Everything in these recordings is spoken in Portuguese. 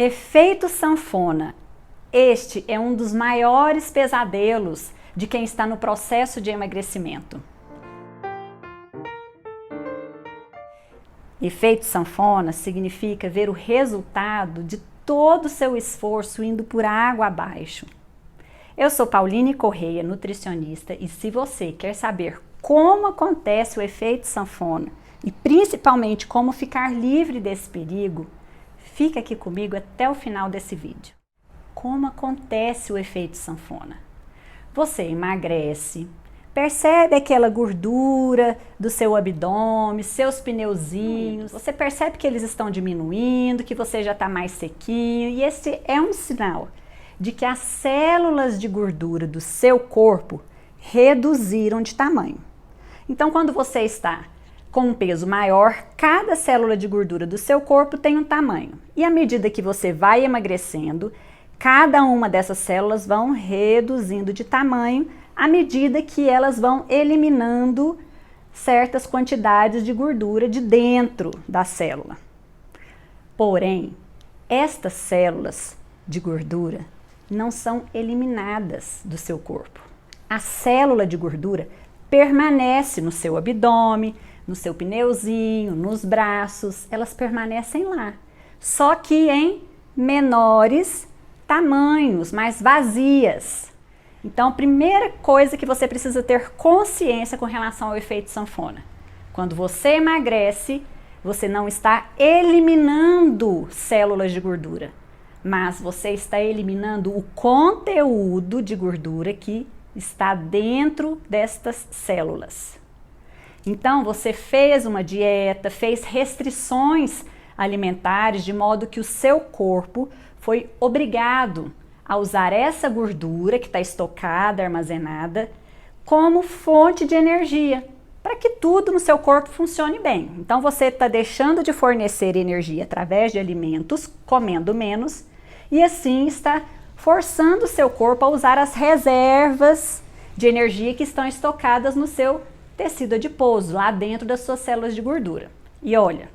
Efeito sanfona. Este é um dos maiores pesadelos de quem está no processo de emagrecimento. Efeito sanfona significa ver o resultado de todo o seu esforço indo por água abaixo. Eu sou Pauline Correia, nutricionista, e se você quer saber como acontece o efeito sanfona e principalmente como ficar livre desse perigo, fica aqui comigo até o final desse vídeo. Como acontece o efeito sanfona? Você emagrece, percebe aquela gordura do seu abdômen, seus pneuzinhos, você percebe que eles estão diminuindo, que você já está mais sequinho, e esse é um sinal de que as células de gordura do seu corpo reduziram de tamanho. Então, quando você está com um peso maior, cada célula de gordura do seu corpo tem um tamanho. E à medida que você vai emagrecendo, cada uma dessas células vão reduzindo de tamanho à medida que elas vão eliminando certas quantidades de gordura de dentro da célula. Porém, estas células de gordura não são eliminadas do seu corpo. A célula de gordura permanece no seu abdômen, no seu pneuzinho, nos braços, elas permanecem lá, só que em menores tamanhos, mais vazias. Então, a primeira coisa que você precisa ter consciência com relação ao efeito sanfona: quando você emagrece, você não está eliminando células de gordura, mas você está eliminando o conteúdo de gordura que está dentro destas células. Então, você fez uma dieta, fez restrições alimentares, de modo que o seu corpo foi obrigado a usar essa gordura que está estocada, armazenada, como fonte de energia, para que tudo no seu corpo funcione bem. Então, você está deixando de fornecer energia através de alimentos, comendo menos, e assim está forçando o seu corpo a usar as reservas de energia que estão estocadas no seu tecido adiposo, lá dentro das suas células de gordura. E olha,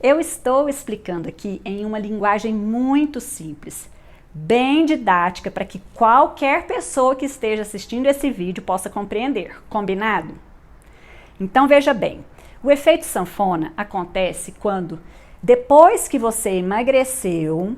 eu estou explicando aqui em uma linguagem muito simples, bem didática, para que qualquer pessoa que esteja assistindo esse vídeo possa compreender. Combinado? Então veja bem, o efeito sanfona acontece quando, depois que você emagreceu,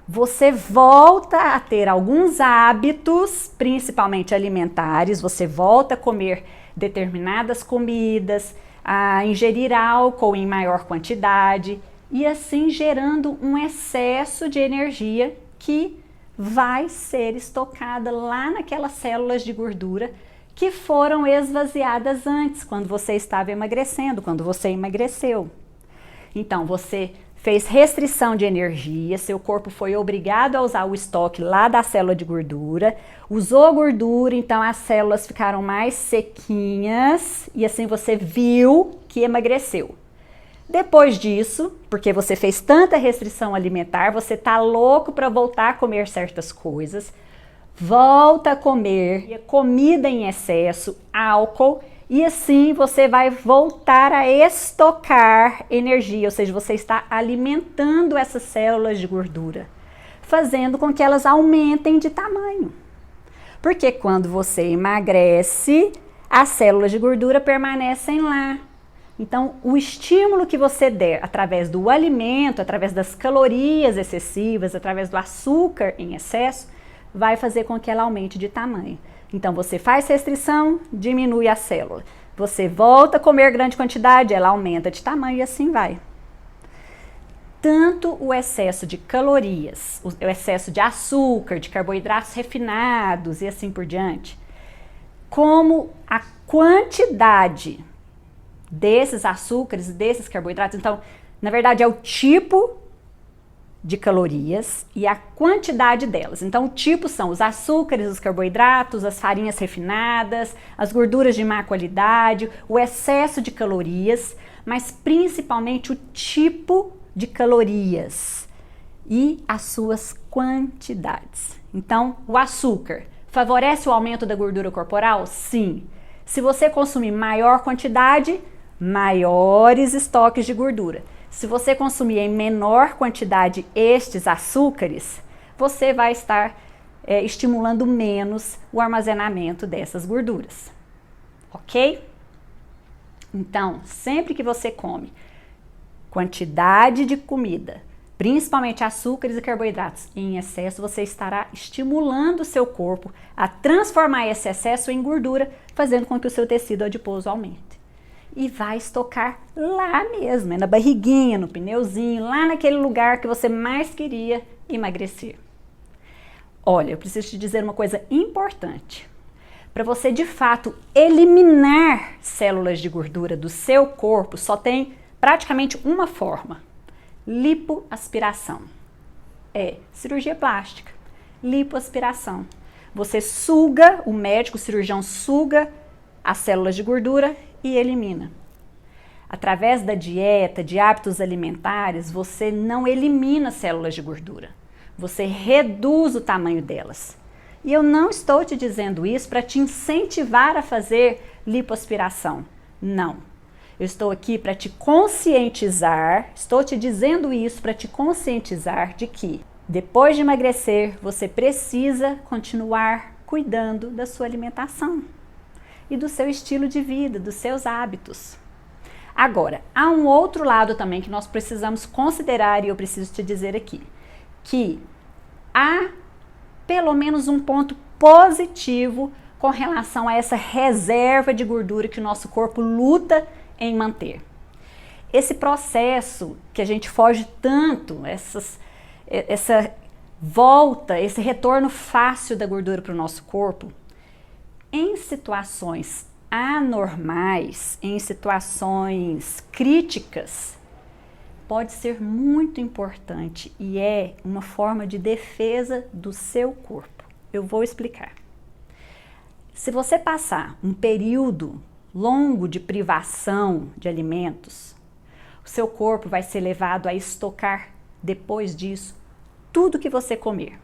você volta a ter alguns hábitos, principalmente alimentares, você volta a comer determinadas comidas, a ingerir álcool em maior quantidade e assim gerando um excesso de energia que vai ser estocada lá naquelas células de gordura que foram esvaziadas antes, quando você estava emagrecendo, quando você emagreceu. Então, você fez restrição de energia, seu corpo foi obrigado a usar o estoque lá da célula de gordura, usou gordura, então as células ficaram mais sequinhas e assim você viu que emagreceu. Depois disso, porque você fez tanta restrição alimentar, você tá louco para voltar a comer certas coisas, volta a comer comida em excesso, álcool, e assim você vai voltar a estocar energia, ou seja, você está alimentando essas células de gordura, fazendo com que elas aumentem de tamanho. Porque quando você emagrece, as células de gordura permanecem lá. Então, o estímulo que você der através do alimento, através das calorias excessivas, através do açúcar em excesso, vai fazer com que ela aumente de tamanho. Então, você faz restrição, diminui a célula. Você volta a comer grande quantidade, ela aumenta de tamanho e assim vai. Tanto o excesso de calorias, o excesso de açúcar, de carboidratos refinados e assim por diante, como a quantidade desses açúcares, desses carboidratos. Então, na verdade, é o tipo de calorias e a quantidade delas. Então, o tipo são os açúcares, os carboidratos, as farinhas refinadas, as gorduras de má qualidade, o excesso de calorias, mas principalmente o tipo de calorias e as suas quantidades. Então, o açúcar favorece o aumento da gordura corporal? Sim. Se você consumir maior quantidade, maiores estoques de gordura. Se você consumir em menor quantidade estes açúcares, você vai estar estimulando menos o armazenamento dessas gorduras, ok? Então, sempre que você come quantidade de comida, principalmente açúcares e carboidratos, em excesso, você estará estimulando o seu corpo a transformar esse excesso em gordura, fazendo com que o seu tecido adiposo aumente. E vai estocar lá mesmo, na barriguinha, no pneuzinho, lá naquele lugar que você mais queria emagrecer. Olha, eu preciso te dizer uma coisa importante. Para você, de fato, eliminar células de gordura do seu corpo, só tem praticamente uma forma: lipoaspiração. Cirurgia plástica, lipoaspiração. Você suga, o médico, o cirurgião suga as células de gordura e elimina. Através da dieta, de hábitos alimentares, você não elimina células de gordura. Você reduz o tamanho delas. E eu não estou te dizendo isso para te incentivar a fazer lipoaspiração. Não. Eu estou aqui para te conscientizar, estou te dizendo isso para te conscientizar de que, depois de emagrecer, você precisa continuar cuidando da sua alimentação e do seu estilo de vida, dos seus hábitos. Agora, há um outro lado também que nós precisamos considerar, e eu preciso te dizer aqui, que há pelo menos um ponto positivo com relação a essa reserva de gordura que o nosso corpo luta em manter. Esse processo que a gente foge tanto, essa volta, esse retorno fácil da gordura para o nosso corpo, em situações anormais, em situações críticas, pode ser muito importante e é uma forma de defesa do seu corpo. Eu vou explicar. Se você passar um período longo de privação de alimentos, o seu corpo vai ser levado a estocar depois disso tudo que você comer.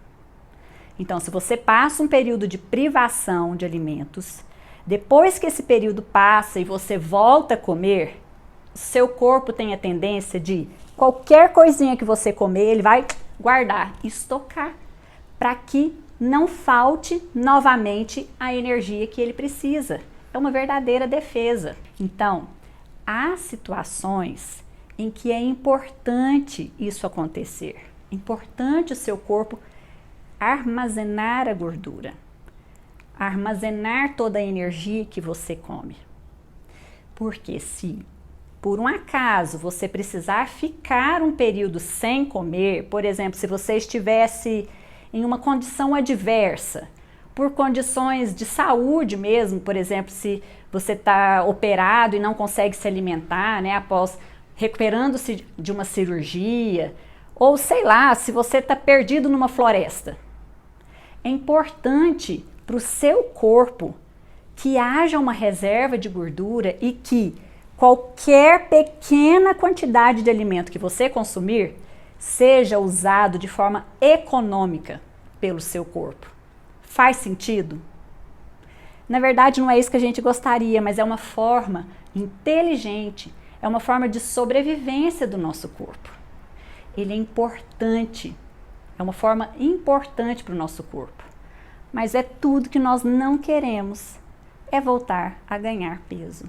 Então, se você passa um período de privação de alimentos, depois que esse período passa e você volta a comer, seu corpo tem a tendência de qualquer coisinha que você comer, ele vai guardar, estocar, para que não falte novamente a energia que ele precisa. É uma verdadeira defesa. Então, há situações em que é importante isso acontecer. É importante o seu corpo armazenar a gordura, armazenar toda a energia que você come. Porque se por um acaso você precisar ficar um período sem comer, por exemplo, se você estivesse em uma condição adversa, por condições de saúde mesmo, por exemplo, se você está operado e não consegue se alimentar, né, após recuperando-se de uma cirurgia, ou sei lá, se você está perdido numa floresta. É importante para o seu corpo que haja uma reserva de gordura e que qualquer pequena quantidade de alimento que você consumir seja usado de forma econômica pelo seu corpo. Faz sentido? Na verdade, não é isso que a gente gostaria, mas é uma forma inteligente, é uma forma de sobrevivência do nosso corpo. Ele é importante, é uma forma importante para o nosso corpo. Mas é tudo que nós não queremos, é voltar a ganhar peso.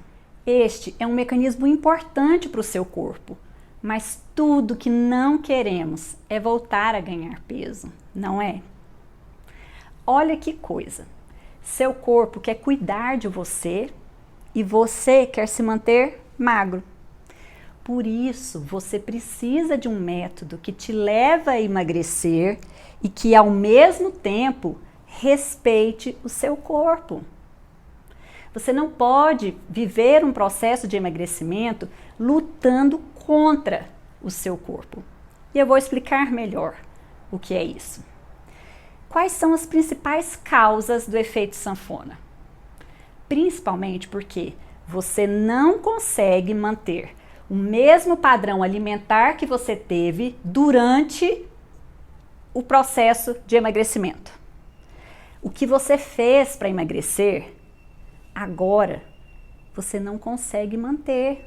Este é um mecanismo importante para o seu corpo, mas tudo que não queremos é voltar a ganhar peso, não é? Olha que coisa, seu corpo quer cuidar de você e você quer se manter magro. Por isso, você precisa de um método que te leva a emagrecer e que, ao mesmo tempo, respeite o seu corpo. Você não pode viver um processo de emagrecimento lutando contra o seu corpo. E eu vou explicar melhor o que é isso. Quais são as principais causas do efeito sanfona? Principalmente porque você não consegue manter o mesmo padrão alimentar que você teve durante o processo de emagrecimento. O que você fez para emagrecer, agora você não consegue manter.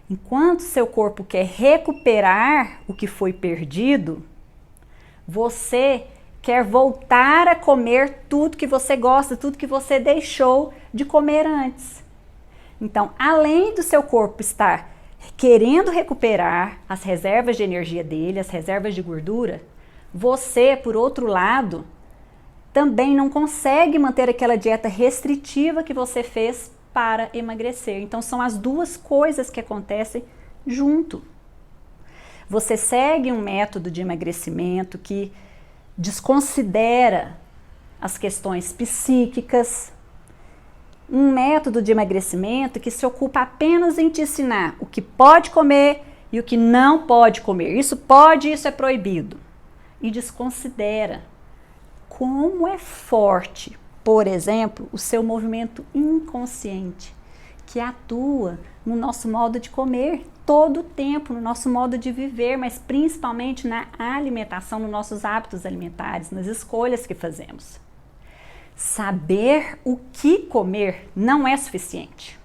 Enquanto seu corpo quer recuperar o que foi perdido, você quer voltar a comer tudo que você gosta, tudo que você deixou de comer antes. Então, além do seu corpo estar querendo recuperar as reservas de energia dele, as reservas de gordura, você, por outro lado, também não consegue manter aquela dieta restritiva que você fez para emagrecer. Então, são as duas coisas que acontecem junto. Você segue um método de emagrecimento que desconsidera as questões psíquicas, um método de emagrecimento que se ocupa apenas em te ensinar o que pode comer e o que não pode comer. Isso pode, isso é proibido. E desconsidera como é forte, por exemplo, o seu movimento inconsciente, que atua no nosso modo de comer todo o tempo, no nosso modo de viver, mas principalmente na alimentação, nos nossos hábitos alimentares, nas escolhas que fazemos. Saber o que comer não é suficiente,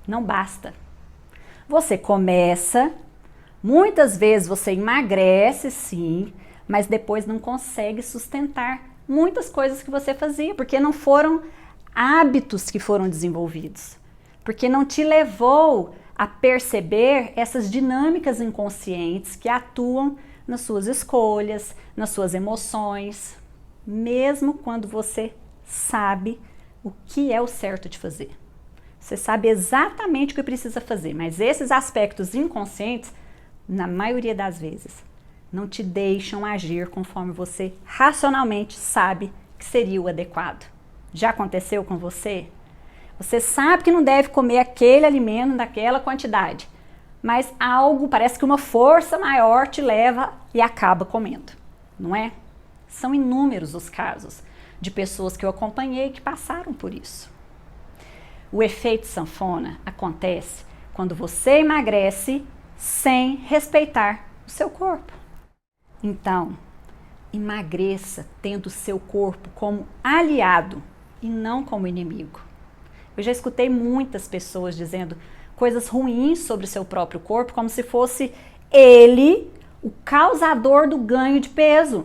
não basta. Você começa, muitas vezes você emagrece sim, mas depois não consegue sustentar muitas coisas que você fazia, porque não foram hábitos que foram desenvolvidos, porque não te levou a perceber essas dinâmicas inconscientes que atuam nas suas escolhas, nas suas emoções, mesmo quando você sabe o que é o certo de fazer. Você sabe exatamente o que precisa fazer, mas esses aspectos inconscientes, na maioria das vezes, não te deixam agir conforme você racionalmente sabe que seria o adequado. Já aconteceu com você? Você sabe que não deve comer aquele alimento daquela quantidade, mas algo, parece que uma força maior te leva e acaba comendo, não é? São inúmeros os casos de pessoas que eu acompanhei que passaram por isso. O efeito sanfona acontece quando você emagrece sem respeitar o seu corpo. Então, emagreça tendo o seu corpo como aliado e não como inimigo. Eu já escutei muitas pessoas dizendo coisas ruins sobre o seu próprio corpo, como se fosse ele o causador do ganho de peso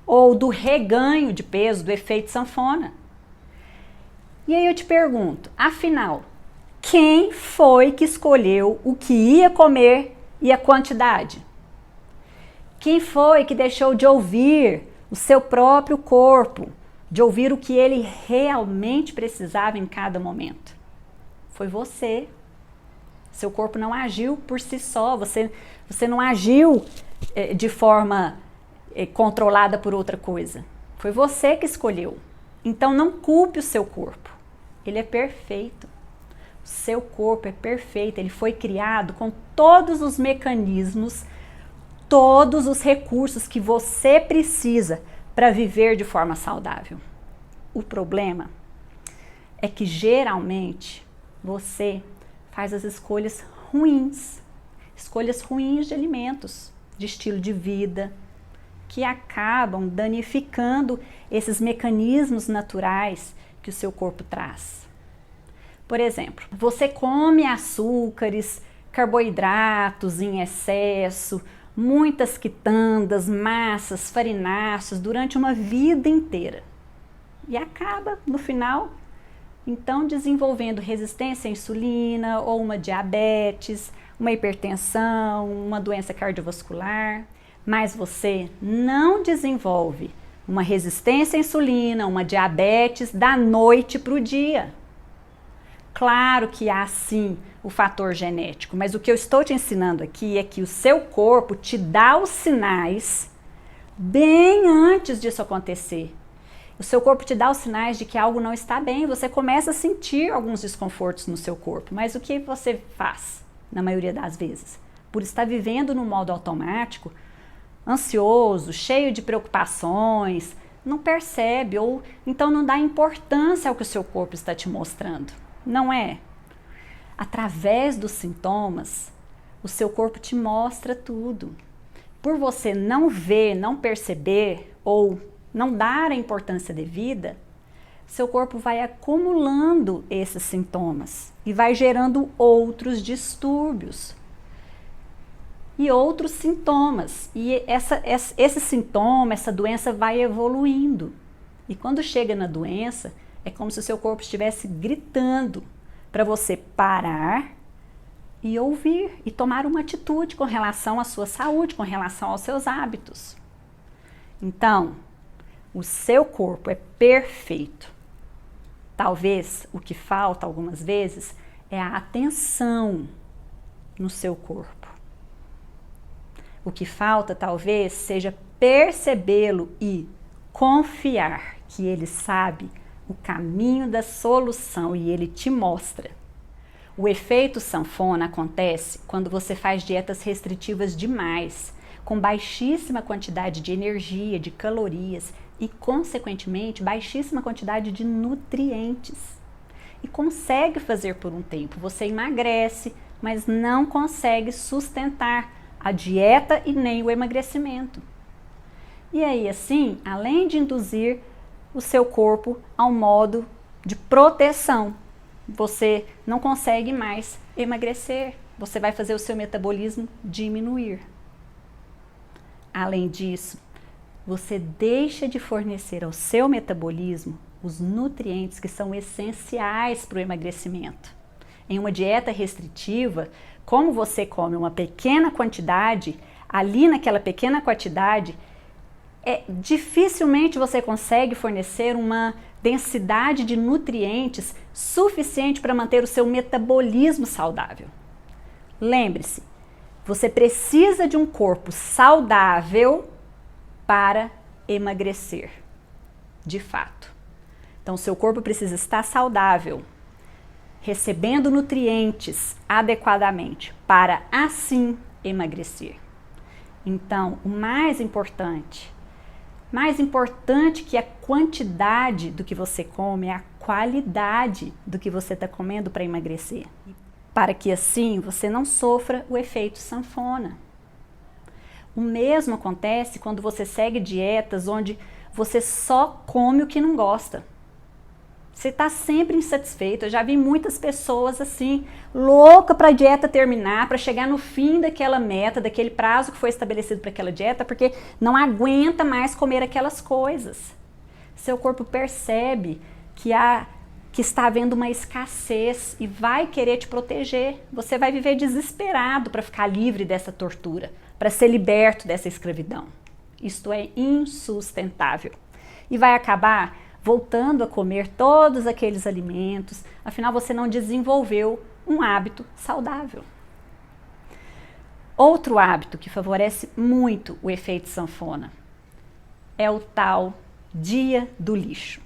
ou do reganho de peso, do efeito sanfona. E aí eu te pergunto, afinal, quem foi que escolheu o que ia comer e a quantidade? Quem foi que deixou de ouvir o seu próprio corpo, de ouvir o que ele realmente precisava em cada momento? Foi você. Seu corpo não agiu por si só, você não agiu de forma controlada por outra coisa. Foi você que escolheu. Então não culpe o seu corpo. Ele é perfeito. O seu corpo é perfeito. Ele foi criado com todos os mecanismos, todos os recursos que você precisa para viver de forma saudável. O problema é que geralmente você faz as escolhas ruins de alimentos, de estilo de vida, que acabam danificando esses mecanismos naturais que o seu corpo traz. Por exemplo, você come açúcares, carboidratos em excesso, muitas quitandas, massas, farináceos durante uma vida inteira. E acaba, no final, então desenvolvendo resistência à insulina ou uma diabetes, uma hipertensão, uma doença cardiovascular. Mas você não desenvolve uma resistência à insulina, uma diabetes da noite para o dia. Claro que há sim o fator genético, mas o que eu estou te ensinando aqui é que o seu corpo te dá os sinais bem antes disso acontecer. O seu corpo te dá os sinais de que algo não está bem, você começa a sentir alguns desconfortos no seu corpo, mas o que você faz, na maioria das vezes? Por estar vivendo no modo automático, ansioso, cheio de preocupações, não percebe ou então não dá importância ao que o seu corpo está te mostrando, não é? Através dos sintomas, o seu corpo te mostra tudo. Por você não ver, não perceber ou não dar a importância devida, seu corpo vai acumulando esses sintomas e vai gerando outros distúrbios e outros sintomas. E esse sintoma, essa doença vai evoluindo. E quando chega na doença, é como se o seu corpo estivesse gritando para você parar e ouvir e tomar uma atitude com relação à sua saúde, com relação aos seus hábitos. Então, o seu corpo é perfeito. Talvez o que falta algumas vezes é a atenção no seu corpo. O que falta talvez seja percebê-lo e confiar que ele sabe o caminho da solução e ele te mostra. O efeito sanfona acontece quando você faz dietas restritivas demais, com baixíssima quantidade de energia, de calorias e, consequentemente, baixíssima quantidade de nutrientes. E consegue fazer por um tempo. Você emagrece, mas não consegue sustentar a dieta e nem o emagrecimento. E aí, assim, além de induzir o seu corpo a um modo de proteção, você não consegue mais emagrecer, você vai fazer o seu metabolismo diminuir. Além disso, você deixa de fornecer ao seu metabolismo os nutrientes que são essenciais para o emagrecimento. Em uma dieta restritiva, como você come uma pequena quantidade, ali naquela pequena quantidade, dificilmente você consegue fornecer uma densidade de nutrientes suficiente para manter o seu metabolismo saudável. Lembre-se, você precisa de um corpo saudável para emagrecer, de fato. Então, o seu corpo precisa estar saudável, recebendo nutrientes adequadamente, para assim emagrecer. Então, o mais importante que a quantidade do que você come é a qualidade do que você está comendo para emagrecer. Para que assim você não sofra o efeito sanfona. O mesmo acontece quando você segue dietas onde você só come o que não gosta. Você está sempre insatisfeito. Eu já vi muitas pessoas assim, louca para a dieta terminar, para chegar no fim daquela meta, daquele prazo que foi estabelecido para aquela dieta, porque não aguenta mais comer aquelas coisas. Seu corpo percebe que está havendo uma escassez e vai querer te proteger. Você vai viver desesperado para ficar livre dessa tortura, para ser liberto dessa escravidão. Isto é insustentável. E vai acabar voltando a comer todos aqueles alimentos, afinal você não desenvolveu um hábito saudável. Outro hábito que favorece muito o efeito sanfona é o tal dia do lixo.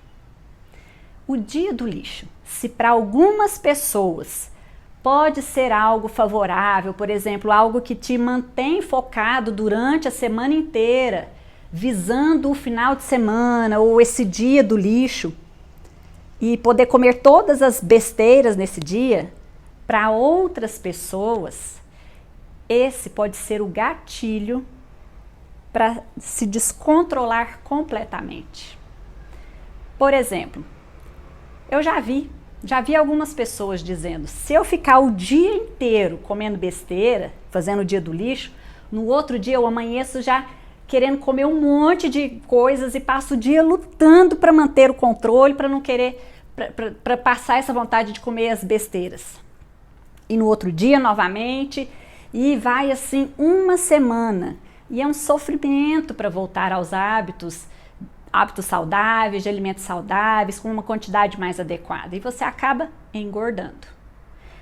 O dia do lixo, se para algumas pessoas pode ser algo favorável, por exemplo, algo que te mantém focado durante a semana inteira, visando o final de semana ou esse dia do lixo e poder comer todas as besteiras nesse dia, para outras pessoas, esse pode ser o gatilho para se descontrolar completamente. Por exemplo, eu já vi algumas pessoas dizendo, se eu ficar o dia inteiro comendo besteira, fazendo o dia do lixo, no outro dia eu amanheço já querendo comer um monte de coisas e passo o dia lutando para manter o controle, para não querer, para passar essa vontade de comer as besteiras. E no outro dia novamente, e vai assim uma semana. E é um sofrimento para voltar aos hábitos saudáveis, de alimentos saudáveis, com uma quantidade mais adequada. E você acaba engordando.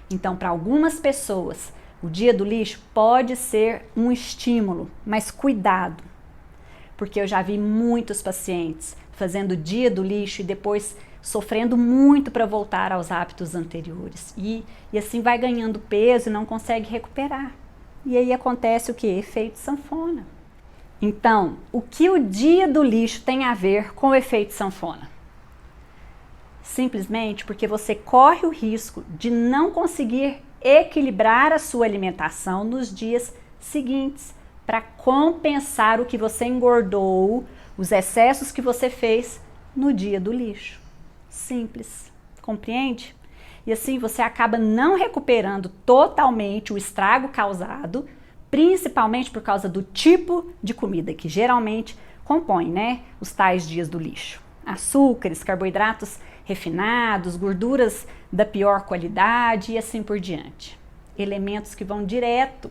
Então, para algumas pessoas, o dia do lixo pode ser um estímulo, mas cuidado. Porque eu já vi muitos pacientes fazendo o dia do lixo e depois sofrendo muito para voltar aos hábitos anteriores. E assim vai ganhando peso e não consegue recuperar. E aí acontece o que? Efeito sanfona. Então, o que o dia do lixo tem a ver com o efeito sanfona? Simplesmente porque você corre o risco de não conseguir equilibrar a sua alimentação nos dias seguintes, para compensar o que você engordou, os excessos que você fez no dia do lixo. Simples, compreende? E assim você acaba não recuperando totalmente o estrago causado principalmente por causa do tipo de comida que geralmente compõe, né, os tais dias do lixo. Açúcares, carboidratos refinados, gorduras da pior qualidade e assim por diante. Elementos que vão direto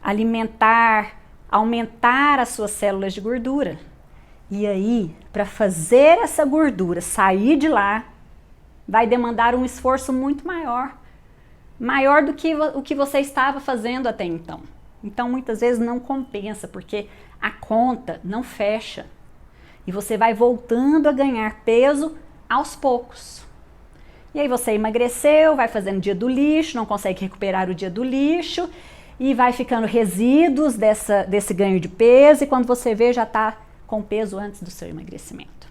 alimentar, aumentar as suas células de gordura. E aí, para fazer essa gordura sair de lá, vai demandar um esforço muito maior do que o que você estava fazendo até então. Então, muitas vezes não compensa, porque a conta não fecha. E você vai voltando a ganhar peso aos poucos. E aí você emagreceu, vai fazendo dia do lixo, não consegue recuperar o dia do lixo, e vai ficando resíduos desse ganho de peso, e quando você vê, já está com peso antes do seu emagrecimento.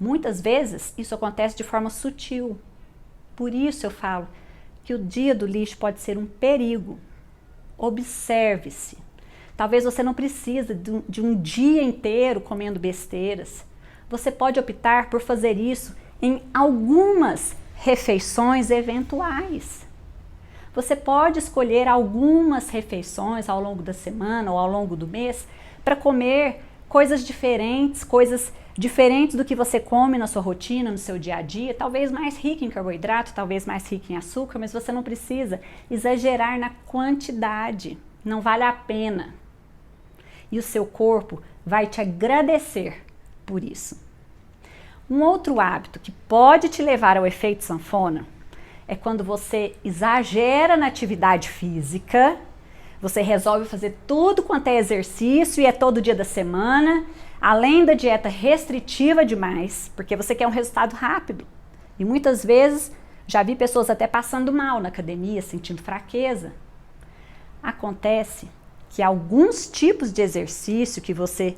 Muitas vezes isso acontece de forma sutil. Por isso eu falo que o dia do lixo pode ser um perigo. Observe-se. Talvez você não precise de um dia inteiro comendo besteiras. Você pode optar por fazer isso em algumas refeições eventuais. Você pode escolher algumas refeições ao longo da semana ou ao longo do mês para comer coisas diferentes do que você come na sua rotina, no seu dia a dia, talvez mais rica em carboidrato, talvez mais rica em açúcar, mas você não precisa exagerar na quantidade, não vale a pena. E o seu corpo vai te agradecer por isso. Um outro hábito que pode te levar ao efeito sanfona é quando você exagera na atividade física, você resolve fazer tudo quanto é exercício e é todo dia da semana, além da dieta restritiva demais, porque você quer um resultado rápido. E muitas vezes já vi pessoas até passando mal na academia, sentindo fraqueza. Acontece que alguns tipos de exercício que você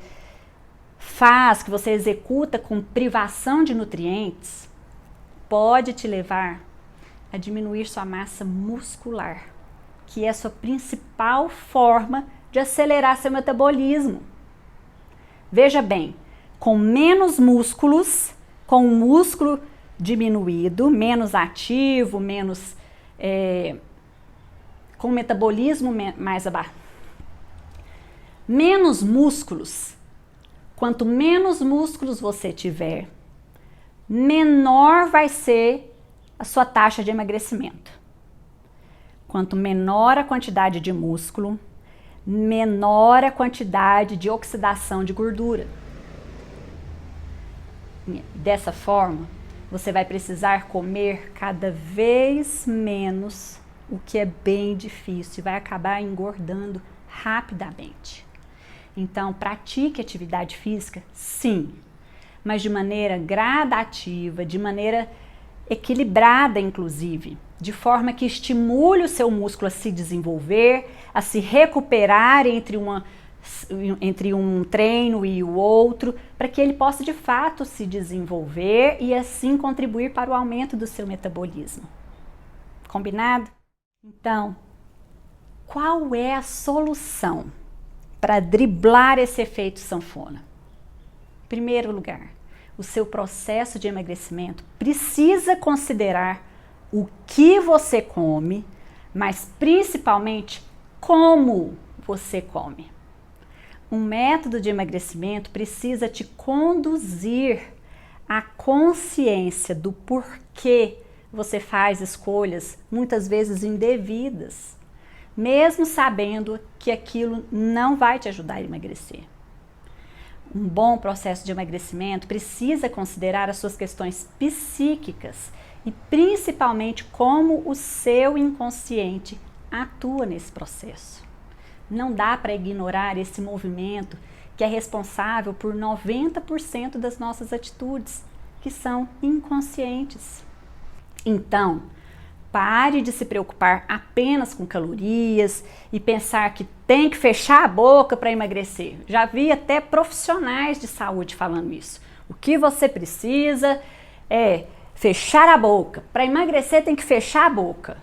faz, que você executa com privação de nutrientes, pode te levar a diminuir sua massa muscular, que é a sua principal forma de acelerar seu metabolismo. Veja bem, com menos músculos, com o músculo diminuído, menos ativo, com o metabolismo mais abaixo. Menos músculos. Quanto menos músculos você tiver, menor vai ser a sua taxa de emagrecimento. Quanto menor a quantidade de músculo, menor a quantidade de oxidação de gordura. Dessa forma, você vai precisar comer cada vez menos, o que é bem difícil, vai acabar engordando rapidamente. Então, pratique atividade física, sim, mas de maneira gradativa, de maneira equilibrada, inclusive, de forma que estimule o seu músculo a se desenvolver, a se recuperar entre um treino e o outro, para que ele possa de fato se desenvolver e assim contribuir para o aumento do seu metabolismo. Combinado? Então, qual é a solução para driblar esse efeito sanfona? Em primeiro lugar, o seu processo de emagrecimento precisa considerar o que você come, mas principalmente como você come. Um método de emagrecimento precisa te conduzir à consciência do porquê você faz escolhas muitas vezes indevidas, mesmo sabendo que aquilo não vai te ajudar a emagrecer. Um bom processo de emagrecimento precisa considerar as suas questões psíquicas e principalmente como o seu inconsciente atua nesse processo. Não dá para ignorar esse movimento que é responsável por 90% das nossas atitudes, que são inconscientes. Então, pare de se preocupar apenas com calorias e pensar que tem que fechar a boca para emagrecer. Já vi até profissionais de saúde falando isso. O que você precisa é fechar a boca. Para emagrecer tem que fechar a boca.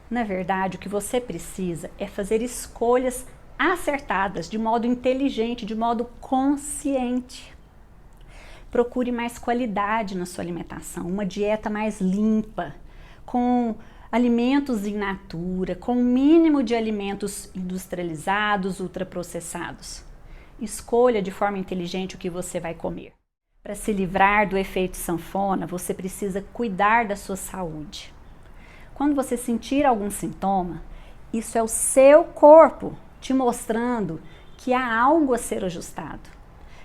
Na verdade, o que você precisa é fazer escolhas acertadas, de modo inteligente, de modo consciente. Procure mais qualidade na sua alimentação, uma dieta mais limpa, com alimentos in natura, com o mínimo de alimentos industrializados, ultraprocessados. Escolha de forma inteligente o que você vai comer. Para se livrar do efeito sanfona, você precisa cuidar da sua saúde. Quando você sentir algum sintoma, isso é o seu corpo te mostrando que há algo a ser ajustado.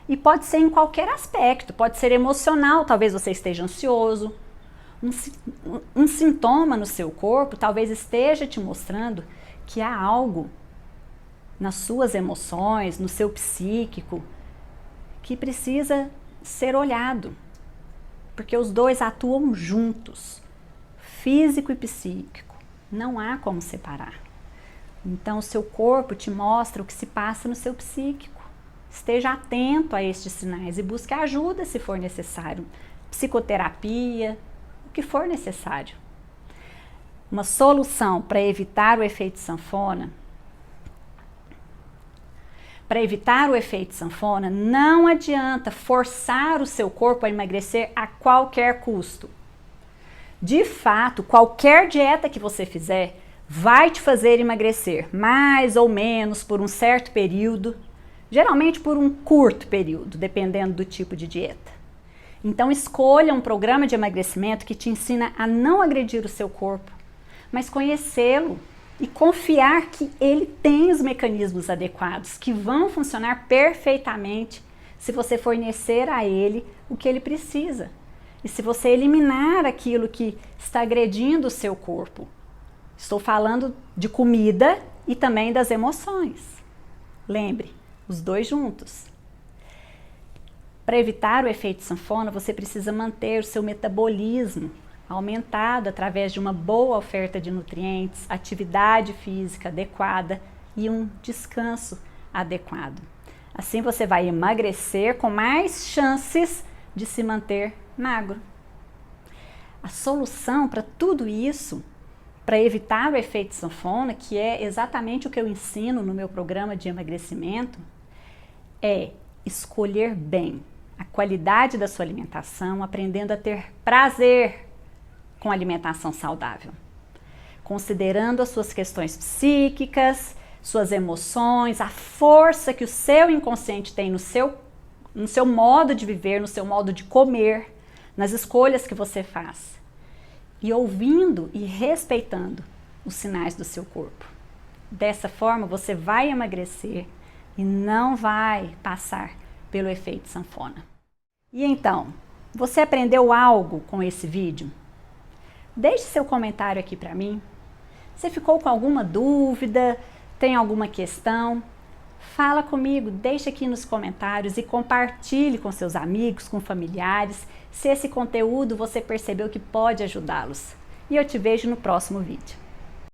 E pode ser em qualquer aspecto, pode ser emocional, talvez você esteja ansioso. Um sintoma no seu corpo talvez esteja te mostrando que há algo nas suas emoções, no seu psíquico, que precisa ser olhado. Porque os dois atuam juntos, físico e psíquico. Não há como separar. Então, o seu corpo te mostra o que se passa no seu psíquico. Esteja atento a estes sinais e busque ajuda se for necessário. Psicoterapia, o que for necessário. Uma solução para evitar o efeito sanfona. Para evitar o efeito sanfona, não adianta forçar o seu corpo a emagrecer a qualquer custo. De fato, qualquer dieta que você fizer vai te fazer emagrecer mais ou menos por um certo período, geralmente por um curto período, dependendo do tipo de dieta. Então escolha um programa de emagrecimento que te ensina a não agredir o seu corpo, mas conhecê-lo e confiar que ele tem os mecanismos adequados, que vão funcionar perfeitamente se você fornecer a ele o que ele precisa. E se você eliminar aquilo que está agredindo o seu corpo. Estou falando de comida e também das emoções. Lembre, os dois juntos. Para evitar o efeito sanfona, você precisa manter o seu metabolismo aumentado através de uma boa oferta de nutrientes, atividade física adequada e um descanso adequado. Assim você vai emagrecer com mais chances de se manter magro. A solução para tudo isso, para evitar o efeito sanfona, que é exatamente o que eu ensino no meu programa de emagrecimento, é escolher bem a qualidade da sua alimentação, aprendendo a ter prazer com alimentação saudável, considerando as suas questões psíquicas, suas emoções, a força que o seu inconsciente tem no seu modo de viver, no seu modo de comer, nas escolhas que você faz. E ouvindo e respeitando os sinais do seu corpo. Dessa forma, você vai emagrecer e não vai passar pelo efeito sanfona. E então, você aprendeu algo com esse vídeo? Deixe seu comentário aqui para mim. Você ficou com alguma dúvida? Tem alguma questão? Fala comigo, deixe aqui nos comentários e compartilhe com seus amigos, com familiares, se esse conteúdo você percebeu que pode ajudá-los. E eu te vejo no próximo vídeo.